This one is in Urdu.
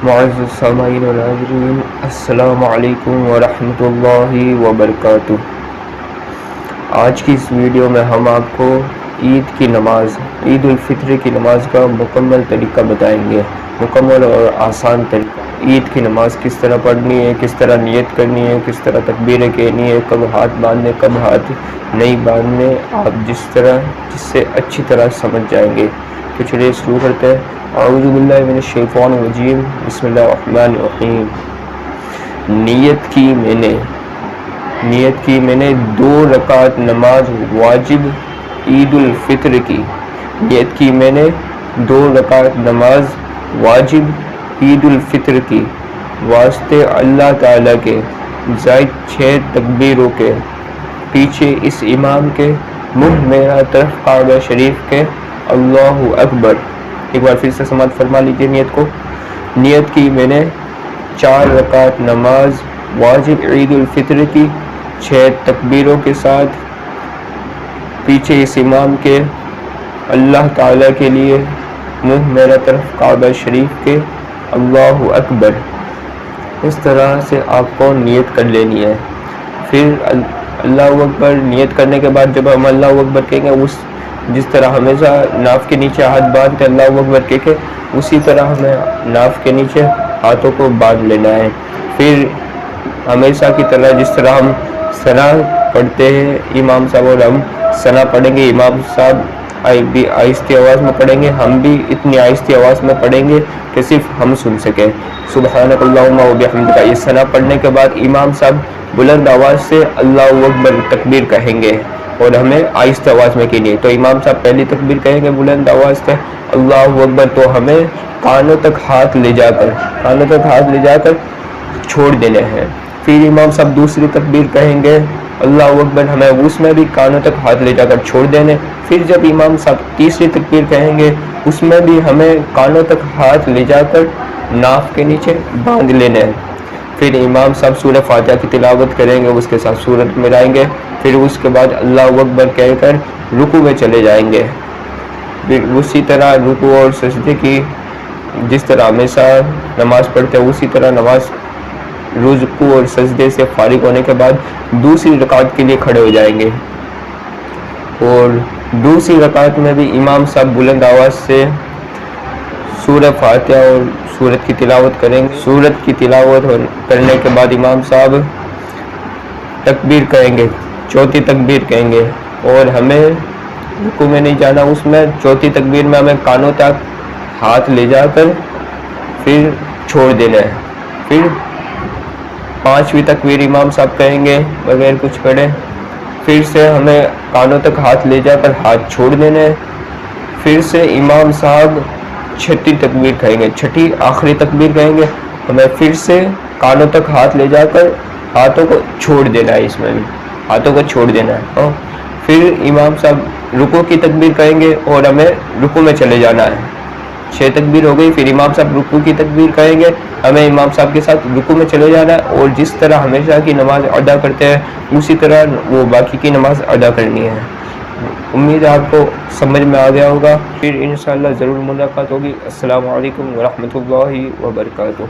معزز سامعین و ناظرین، السلام علیکم ورحمۃ اللہ وبرکاتہ۔ آج کی اس ویڈیو میں ہم آپ کو عید کی نماز، عید الفطر کی نماز کا مکمل طریقہ بتائیں گے، مکمل اور آسان طریقہ۔ عید کی نماز کس طرح پڑھنی ہے، کس طرح نیت کرنی ہے، کس طرح تکبیریں کہنی ہے، کب ہاتھ باندھنے کب ہاتھ نہیں باندھنے، آپ جس سے اچھی طرح سمجھ جائیں گے۔ تو چلیے شروع کرتے ہیں۔ اعوذ باللہ من الشیطان الرجیم، بسم اللہ الرحمن الرحیم۔ نیت کی میں نے 2 رکعت نماز واجب عید الفطر کی۔ نیت کی میں نے 2 رکعت نماز واجب عید الفطر کی، واسطے اللہ تعالیٰ کے، زائد 6 تکبیروں کے، پیچھے اس امام کے، منہ میرا طرف کعبہ شریف کے، اللہ اکبر۔ ایک بار پھر سے سماعت فرما لیجیے نیت کو۔ نیت کی میں نے 4 رکعت نماز واجب عید الفطر کی، 6 تکبیروں کے ساتھ، پیچھے اس امام کے، اللہ تعالیٰ کے لیے، منہ میرا طرف کعبہ شریف کے، اللہ اکبر۔ اس طرح سے آپ کو نیت کر لینی ہے۔ پھر اللہ اکبر نیت کرنے کے بعد جب ہم اللہ اکبر کہیں گے، جس طرح ہمیشہ ناف کے نیچے ہاتھ باندھ کے اللہ اکبر کہہ کے، اسی طرح ہمیں ناف کے نیچے ہاتھوں کو باندھ لینا ہے۔ پھر ہمیشہ کی طرح جس طرح ہم ثنا پڑھتے ہیں، امام صاحب اور ہم ثنا پڑھیں گے، امام صاحب بھی آہستہ آواز میں پڑھیں گے، ہم بھی اتنی آہستہ آواز میں پڑھیں گے کہ صرف ہم سن سکیں۔ سبحانک اللہم و بحمدک، یہ ثنا پڑھنے کے بعد امام صاحب بلند آواز سے اللہ اکبر تکبیر کہیں گے اور ہمیں آہستہ آواز میں کہنی ہے۔ تو امام صاحب پہلی تکبیر کہیں گے بلند آواز سے اللہ اکبر، تو ہمیں کانوں تک ہاتھ لے جا کر چھوڑ دینے ہیں۔ پھر امام صاحب دوسری تکبیر کہیں گے اللہ اکبر، ہمیں اس میں بھی کانوں تک ہاتھ لے جا کر چھوڑ دینے۔ پھر جب امام صاحب تیسری تکبیر کہیں گے، اس میں بھی ہمیں کانوں تک ہاتھ لے جا کر ناف کے نیچے باندھ لینے ہیں۔ پھر امام صاحب سورہ فاتحہ کی تلاوت کریں گے، اس کے ساتھ سورت ملائیں گے، پھر اس کے بعد اللہ اکبر کہہ کر رکوع میں چلے جائیں گے۔ پھر اسی طرح رکوع اور سجدے کی جس طرح ہمیشہ نماز پڑھتے ہیں، اسی طرح نماز رکوع اور سجدے سے فارغ ہونے کے بعد دوسری رکعت کے لیے کھڑے ہو جائیں گے، اور دوسری رکعت میں بھی امام صاحب بلند آواز سے سورہ فاتحہ اور سورت کی تلاوت کریں گے۔ سورت کی تلاوت کرنے کے بعد امام صاحب تکبیر کہیں گے، چوتھی تکبیر کہیں گے، اور ہمیں رکوع میں نہیں جانا، اس میں چوتھی تکبیر میں ہمیں کانوں تک ہاتھ لے جا کر پھر چھوڑ دینا ہے۔ پھر 5ویں تکبیر امام صاحب کہیں گے بغیر کچھ کرے، پھر سے ہمیں کانوں تک ہاتھ لے جا کر ہاتھ چھوڑ دینا ہے۔ پھر سے امام صاحب 6ٹھی تکبیر کہیں گے، 6ٹھی آخری تکبیر کہیں گے، ہمیں پھر سے کانوں تک ہاتھ لے جا کر ہاتھوں کو چھوڑ دینا ہے، اس میں بھی ہاتھوں کو چھوڑ دینا ہے۔ پھر امام صاحب رکوع کی تکبیر کہیں گے اور ہمیں رکوع میں چلے جانا ہے۔ 6 تکبیر ہو گئی، پھر امام صاحب رکوع کی تکبیر کہیں گے، ہمیں امام صاحب کے ساتھ رکوع میں چلے جانا ہے، اور جس طرح ہمیشہ کی نماز ادا کرتے ہیں اسی طرح وہ باقی کی نماز ادا کرنی ہے۔ امید ہے آپ کو سمجھ میں آ گیا ہوگا۔ پھر انشاءاللہ ضرور ملاقات ہوگی۔ السلام علیکم ورحمۃ اللہ وبرکاتہ۔